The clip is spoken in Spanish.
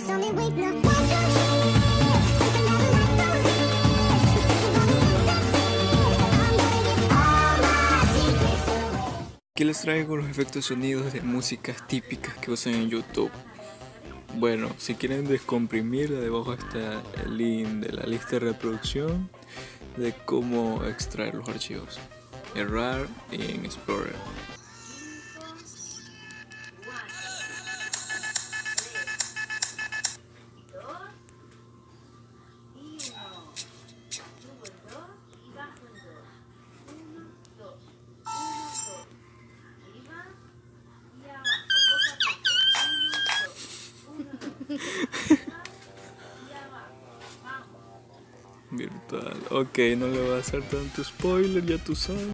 Aquí les traigo los efectos sonidos de músicas típicas que usan en YouTube. Bueno, si quieren descomprimirla, debajo está el link de la lista de reproducción de cómo extraer los archivos en RAR y en Explorer. Virtual. Ok, no le voy a hacer tanto spoiler, ya tú sabes.